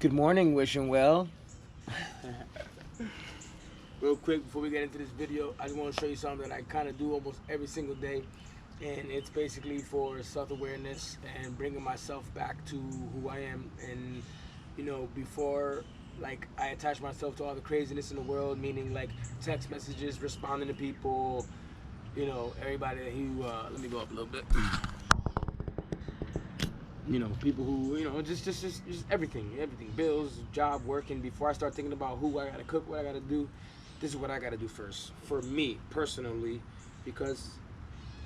Good morning, wishing well. Real quick, before we get into this video, I just want to show you something that I kind of do almost every single day. And it's basically for self-awareness and bringing myself back to who I am. And, you know, before, like, I attach myself to all the craziness in the world, meaning, like, text messages, responding to people, you know, everybody who, let me go up a little bit. You know, people who, you know, just everything, bills, job, working. Before I start thinking about who I gotta cook, what I gotta do, this is what I gotta do first, for me personally, because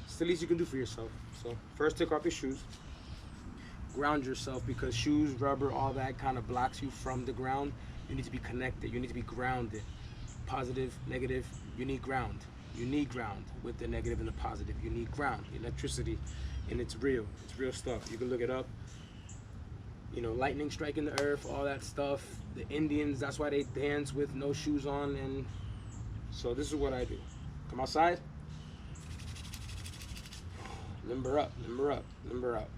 it's the least you can do for yourself. So first, take off your shoes, ground yourself, because shoes, rubber, all that kind of blocks you from the ground. You need to be connected. You need to be grounded. Positive, negative. You need ground. You need ground with the negative and the positive. You need ground, electricity. And it's real stuff. You can look it up. You know, lightning striking the earth, all that stuff. The Indians, that's why they dance with no shoes on. And so this is what I do. Come outside. Limber up, limber up, limber up.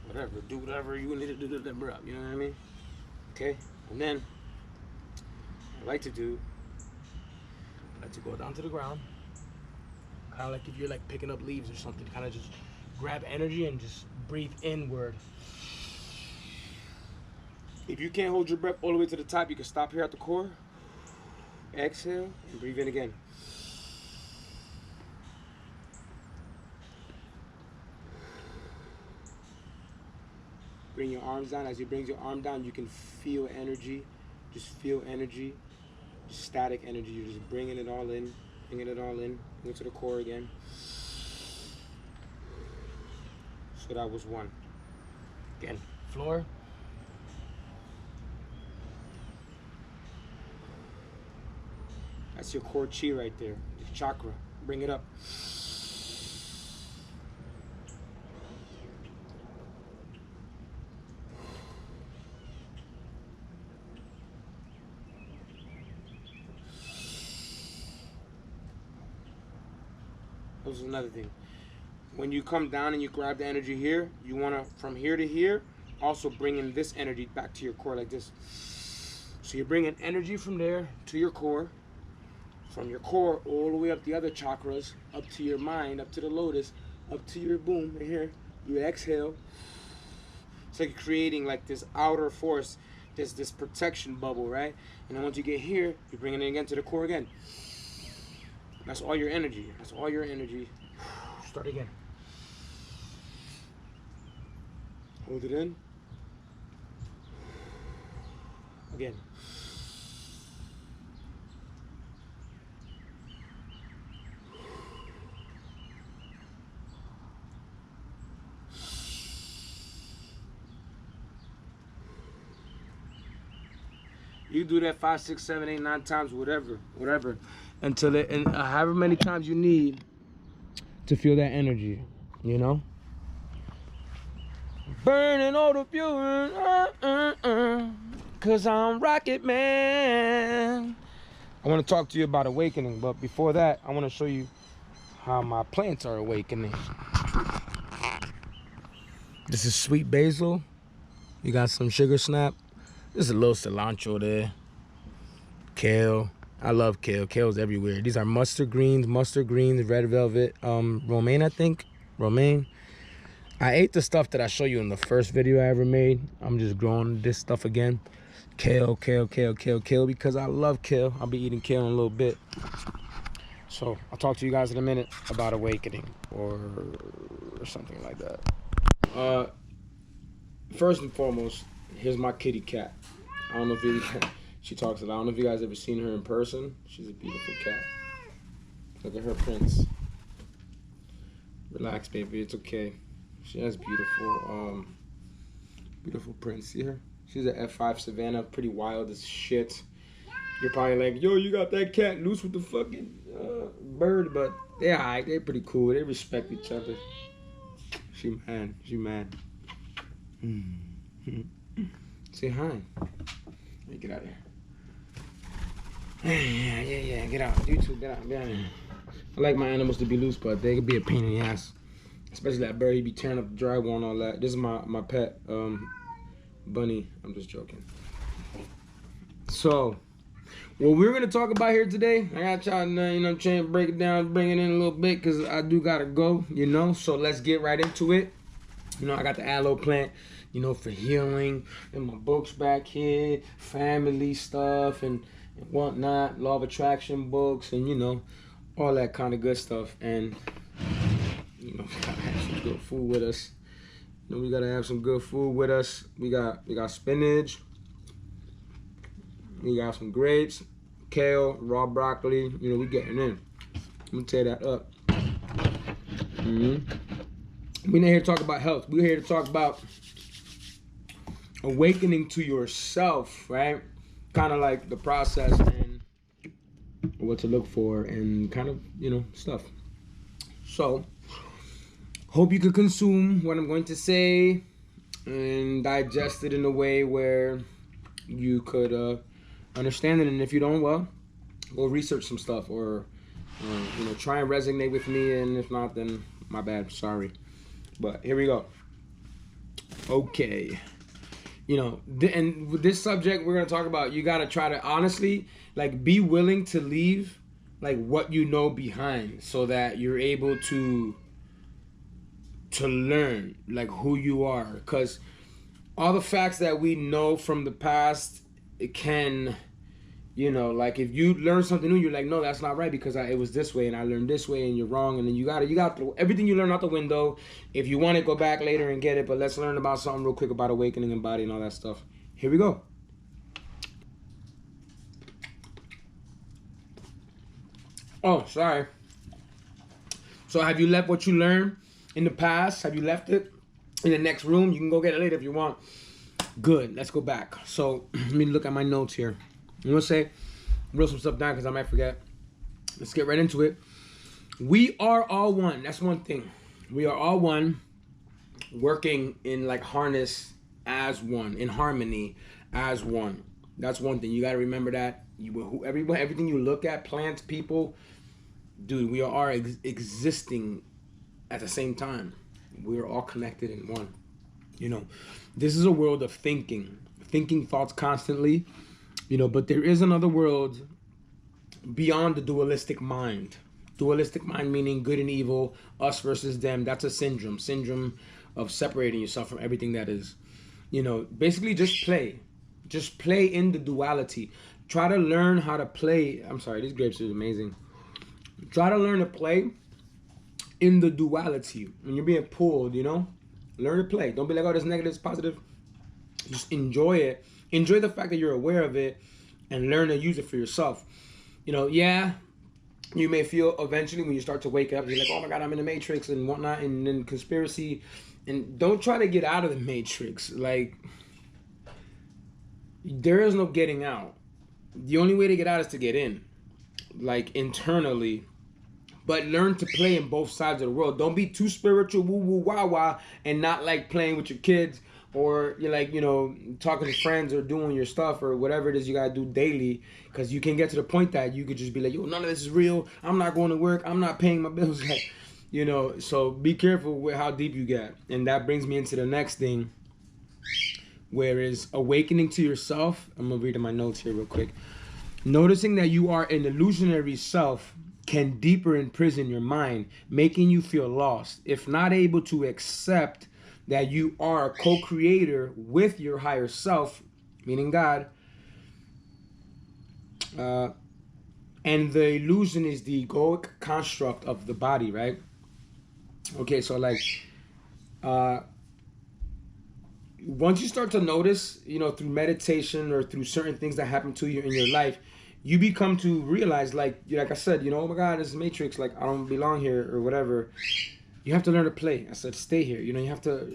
Whatever, do whatever you need to do to limber up. You know what I mean? Okay. And then I like to go down to the ground. Kind of like if you're like picking up leaves or something. Kind of just grab energy and just breathe inward. If you can't hold your breath all the way to the top, you can stop here at the core. Exhale and breathe in again. Bring your arms down. As you bring your arm down, you can feel energy. Just feel energy. Just static energy. You're just bringing it all in. Bringing it all in. Go to the core again. So that was one. Again, floor. That's your core chi right there. Your chakra. Bring it up. This is another thing. When you come down and you grab the energy here, you want to, from here to here, also bring in this energy back to your core like this. So you're bringing energy from there to your core, from your core all the way up the other chakras, up to your mind, up to the lotus, up to your boom, right here. You exhale. It's like you're creating like this outer force, this protection bubble, right? And then once you get here, you're bringing it again to the core again. That's all your energy. That's all your energy. Start again. Hold it in. Again. You do that 5, 6, 7, 8, 9 times, whatever, until it, and however many times you need to feel that energy, you know. Burning all the fuel, cause I'm Rocket Man. I want to talk to you about awakening, but before that, I want to show you how my plants are awakening. This is sweet basil. You got some sugar snap. There's a little cilantro there. Kale. I love kale. Kale's everywhere. These are mustard greens, red velvet, romaine, I think. Romaine. I ate the stuff that I showed you in the first video I ever made. I'm just growing this stuff again. Kale, because I love kale. I'll be eating kale in a little bit. So I'll talk to you guys in a minute about awakening or something like that. First and foremost, here's my kitty cat. I don't know if she talks a lot. I don't know if you guys ever seen her in person. She's a beautiful cat. Look at her prints. Relax, baby. It's okay. She has beautiful prints. See her? She's an F5 Savannah. Pretty wild as shit. You're probably like, yo, you got that cat loose with the fucking bird. But they're alright. They're pretty cool. They respect each other. She mad. Say hi. Let me get out of here. Yeah. Get out. You too. Get out. I like my animals to be loose, but they can be a pain in the ass. Especially that bird. He be tearing up the drywall and all that. This is my pet, Bunny. I'm just joking. So, what we're gonna talk about here today, I gotta try to, I'm trying to break it down, bring it in a little bit, cause I do gotta go, So let's get right into it. I got the aloe plant, for healing, and my books back here, family stuff, and whatnot, law of attraction books, and all that kind of good stuff. And we gotta have some good food with us. We gotta have some good food with us. We got spinach. We got some grapes, kale, raw broccoli. We getting in. I'm gonna tear that up. We're not here to talk about health. We're here to talk about awakening to yourself, right? Kind of like the process and what to look for and kind of, stuff. So, hope you could consume what I'm going to say and digest it in a way where you could understand it. And if you don't, well, go research some stuff or, try and resonate with me. And if not, then my bad, sorry. But here we go. Okay. And with this subject, we're going to talk about, you got to try to honestly, be willing to leave, what you know behind so that you're able to learn, who you are. Because all the facts that we know from the past, it can, if you learn something new, you're like, no, that's not right because it was this way and I learned this way and you're wrong. And then you got to throw everything you learn out the window. If you want to go back later and get it, but let's learn about something real quick about awakening and body and all that stuff. Here we go. Oh, sorry. So have you left what you learned in the past? Have you left it in the next room? You can go get it later if you want. Good. Let's go back. So let me look at my notes here. I'm going to say, wrote some stuff down because I might forget. Let's get right into it. We are all one. That's one thing. We are all one, working in harness as one, in harmony as one. That's one thing. You got to remember that. Everything you look at, plants, people, dude, we are existing at the same time. We're all connected in one. This is a world of thinking thoughts constantly. But there is another world beyond the dualistic mind. Dualistic mind meaning good and evil, us versus them. That's a syndrome of separating yourself from everything that is. Basically just play. Just play in the duality. Try to learn how to play. I'm sorry, these grapes are amazing. Try to learn to play in the duality. When you're being pulled, learn to play. Don't be like, oh, this negative, this positive. Just enjoy it. Enjoy the fact that you're aware of it and learn to use it for yourself. Yeah, you may feel eventually when you start to wake up, you're like, oh my God, I'm in the matrix and whatnot, and then conspiracy. And don't try to get out of the matrix. There is no getting out. The only way to get out is to get in, internally. But learn to play in both sides of the world. Don't be too spiritual, woo woo wah wah, and not playing with your kids. Or you're talking to friends or doing your stuff or whatever it is you gotta do daily, because you can get to the point that you could just be like, yo, none of this is real. I'm not going to work. I'm not paying my bills. So be careful with how deep you get. And that brings me into the next thing, where is awakening to yourself. I'm gonna read in my notes here real quick. Noticing that you are an illusionary self can deeper imprison your mind, making you feel lost. If not able to accept that you are a co-creator with your higher self, meaning God, and the illusion is the egoic construct of the body, right? Okay, so once you start to notice, through meditation or through certain things that happen to you in your life, you become to realize, like I said, oh my God, this is Matrix, I don't belong here or whatever. You have to learn to play. I said, stay here. You have to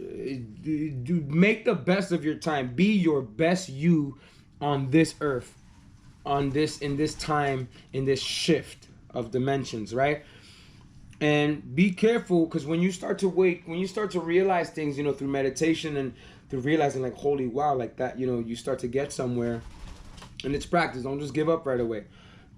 make the best of your time. Be your best you on this earth, in this time, in this shift of dimensions, right? And be careful, because when you start to realize things, through meditation and through realizing, holy wow, that, you start to get somewhere. And it's practice. Don't just give up right away.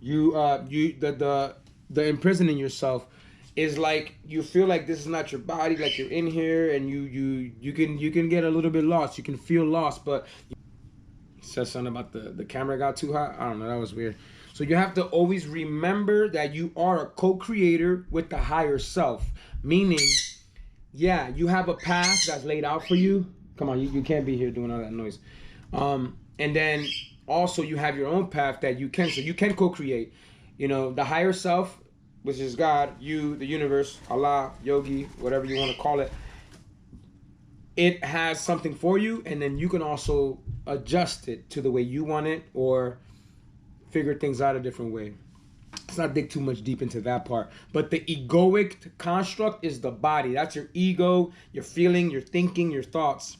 The imprisoning yourself is you feel like this is not your body, you're in here, and you can get a little bit lost. You can feel lost, but said something about the camera got too hot. I don't know. That was weird. So you have to always remember that you are a co-creator with the higher self. Meaning, yeah, you have a path that's laid out for you. Come on, you can't be here doing all that noise. And then also you have your own path that you can. So you can co-create. You know, the higher self, which is God, you, the universe, Allah, yogi, whatever you want to call it. It has something for you, and then you can also adjust it to the way you want it or figure things out a different way. Let's not dig too much deep into that part. But the egoic construct is the body. That's your ego, your feeling, your thinking, your thoughts.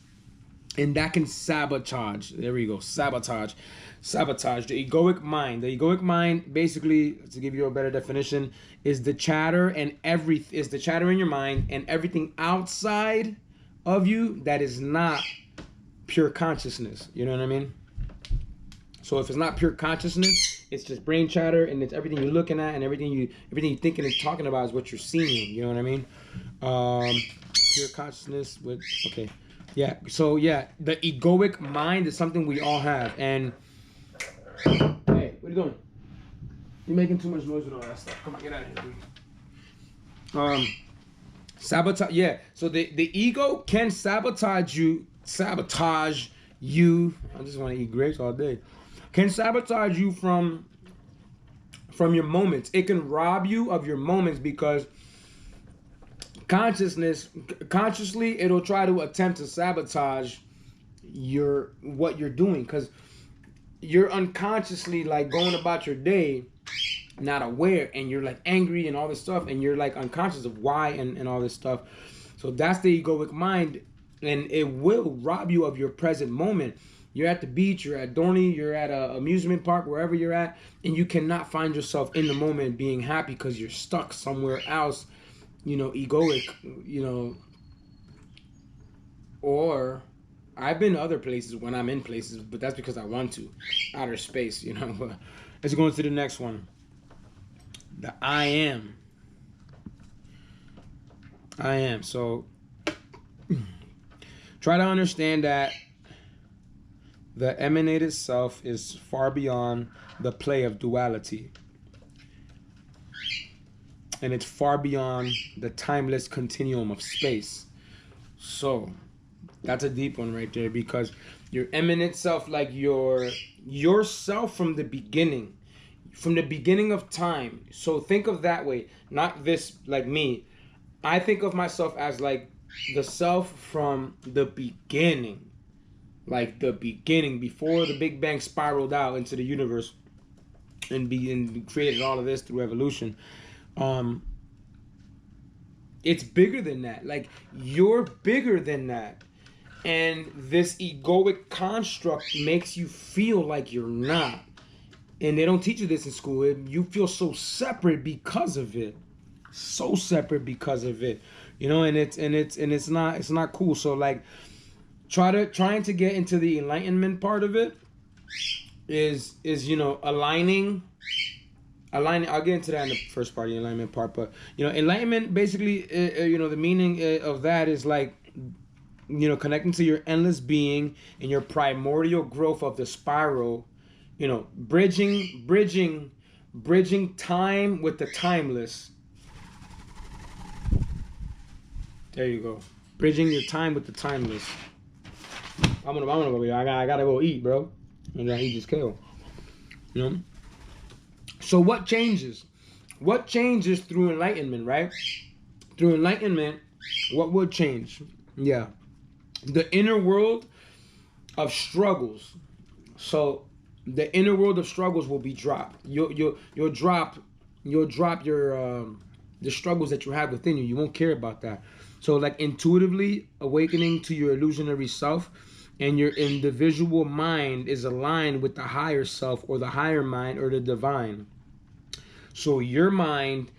And that can sabotage. There we go. Sabotage. Sabotage. The egoic mind. The egoic mind, basically, to give you a better definition, is the chatter and is the chatter in your mind and everything outside of you that is not pure consciousness. You know what I mean? So if it's not pure consciousness, it's just brain chatter, and it's everything you're looking at and everything you're thinking and talking about is what you're seeing. You know what I mean? Pure consciousness with okay. Yeah, so yeah, the egoic mind is something we all have. And hey, what are you doing? You're making too much noise with all that stuff. Come on, get out of here, dude. Sabotage, yeah. So the ego can sabotage you. I just want to eat grapes all day. Can sabotage you from your moments. It can rob you of your moments because consciously it'll try to attempt to sabotage what you're doing, because you're unconsciously like going about your day not aware, and you're like angry and all this stuff, and you're like unconscious of why and all this stuff. So that's the egoic mind, and it will rob you of your present moment. You're at the beach, you're at Dorney, you're at a amusement park, wherever you're at, and you cannot find yourself in the moment being happy because you're stuck somewhere else, egoic, or I've been to other places when I'm in places, but that's because I want to. Outer space, Let's go into the next one. The I am. So try to understand that the emanated self is far beyond the play of duality. And it's far beyond the timeless continuum of space. So that's a deep one right there, because your eminent self, like yourself from the beginning of time. So think of that way, not this like me. I think of myself as like the self from the beginning. Like the beginning, before the Big Bang spiraled out into the universe and created all of this through evolution. It's bigger than that. Like, you're bigger than that. And this egoic construct makes you feel like you're not. And they don't teach you this in school. You feel so separate because of it. So separate because of it. And it's not cool. So like trying to get into the enlightenment part of it is aligning. I'll get into that in the first part, the enlightenment part, but enlightenment basically, the meaning of that is like, connecting to your endless being and your primordial growth of the spiral, bridging time with the timeless. There you go. Bridging your time with the timeless. I'm gonna go. I gotta go eat, bro. And then eat this kale. So what changes? What changes through enlightenment, right? Through enlightenment, what would change? Yeah. The inner world of struggles. So the inner world of struggles will be dropped. You'll drop the struggles that you have within you. You won't care about that. So like intuitively awakening to your illusionary self, and your individual mind is aligned with the higher self, or the higher mind, or the divine. So your mind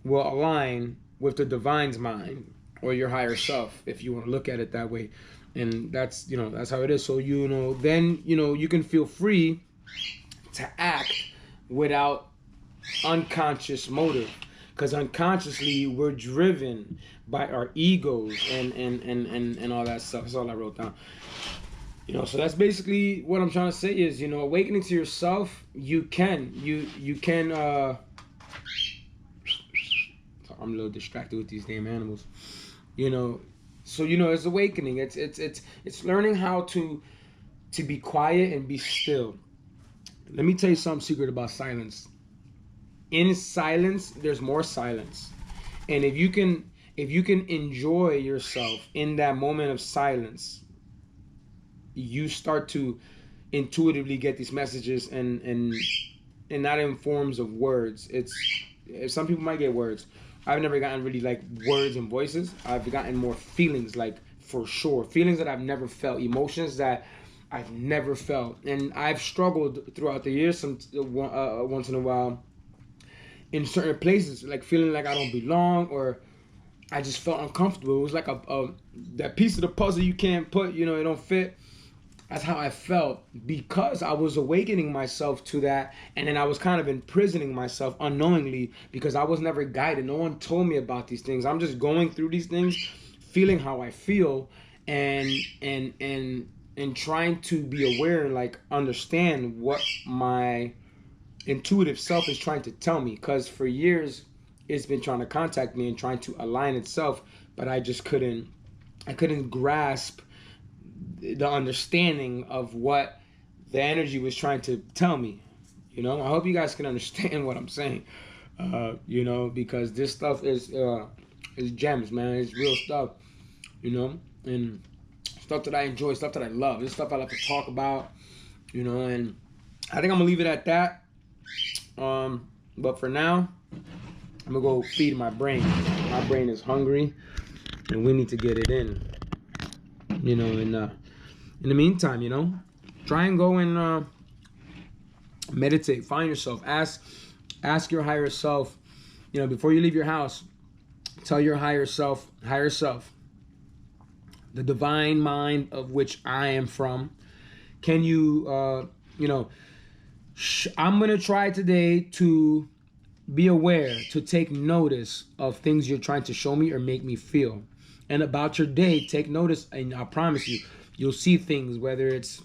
will align with the divine's mind, or your higher self, if you want to look at it that way. And that's how it is. So then you can feel free to act without unconscious motive, because unconsciously we're driven by our egos and all that stuff. That's all I wrote down. You know, so that's basically what I'm trying to say is, you know, awakening to yourself, you can. I'm a little distracted with these damn animals. You know, so you know, it's awakening. It's learning how to be quiet and be still. Let me tell you something secret about silence. In silence, there's more silence. And if you can enjoy yourself in that moment of silence, you start to intuitively get these messages and not in forms of words. It's some people might get words. I've never gotten really like words and voices. I've gotten more feelings, like for sure. Feelings that I've never felt, emotions that I've never felt. And I've struggled throughout the years once in a while in certain places, like feeling like I don't belong or I just felt uncomfortable. It was like that piece of the puzzle you can't put, you know, it don't fit. That's how I felt because I was awakening myself to that, and then I was kind of imprisoning myself unknowingly because I was never guided. No one told me about these things. I'm just going through these things, feeling how I feel, and trying to be aware and like understand what my intuitive self is trying to tell me. Because for years it's been trying to contact me and trying to align itself, but I just couldn't grasp the understanding of what the energy was trying to tell me. You know, I hope you guys can understand what I'm saying. You know, because this stuff is gems, man. It's real stuff. You know, and stuff that I enjoy, stuff that I love. This stuff I love to talk about. You know, and I think I'm gonna leave it at that. But for now, I'm gonna go feed my brain. My brain is hungry, and we need to get it in. You know, and in the meantime, you know, try and go and meditate. Find yourself. Ask your higher self. You know, before you leave your house, tell your higher self, the divine mind of which I am from. Can you, you know, I'm gonna try today to be aware, to take notice of things you're trying to show me or make me feel. And about your day, take notice, and I promise you, you'll see things, whether it's...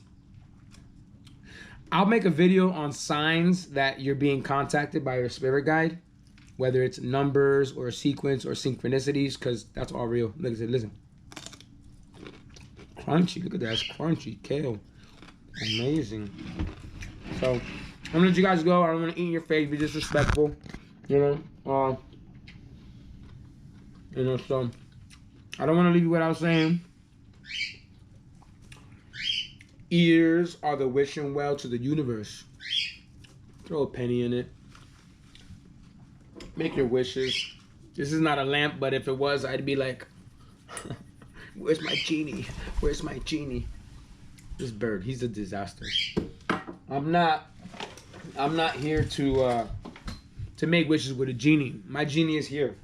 I'll make a video on signs that you're being contacted by your spirit guide, whether it's numbers or sequence or synchronicities, because that's all real. Look at it, listen. Crunchy, look at that, it's crunchy, kale. Amazing. So, I'm gonna let you guys go. I don't wanna eat in your face, be disrespectful, you know? You know, so... I don't want to leave you without saying, ears are the wishing well to the universe. Throw a penny in it. Make your wishes. This is not a lamp, but if it was, I'd be like, where's my genie? Where's my genie? This bird, he's a disaster. I'm not here to make wishes with a genie. My genie is here.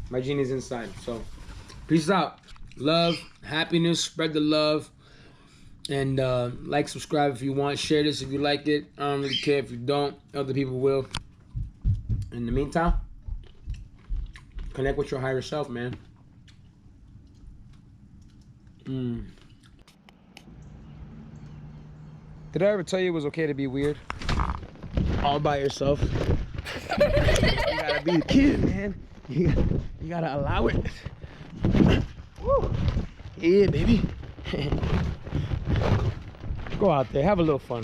My genie is inside, so... Peace out. Love, happiness, spread the love. And like, subscribe if you want. Share this if you like it. I don't really care if you don't. Other people will. In the meantime, connect with your higher self, man. Did I ever tell you it was okay to be weird? All by yourself. You gotta be a kid, man. You gotta allow it. Woo. Yeah, baby. Go out there, have a little fun.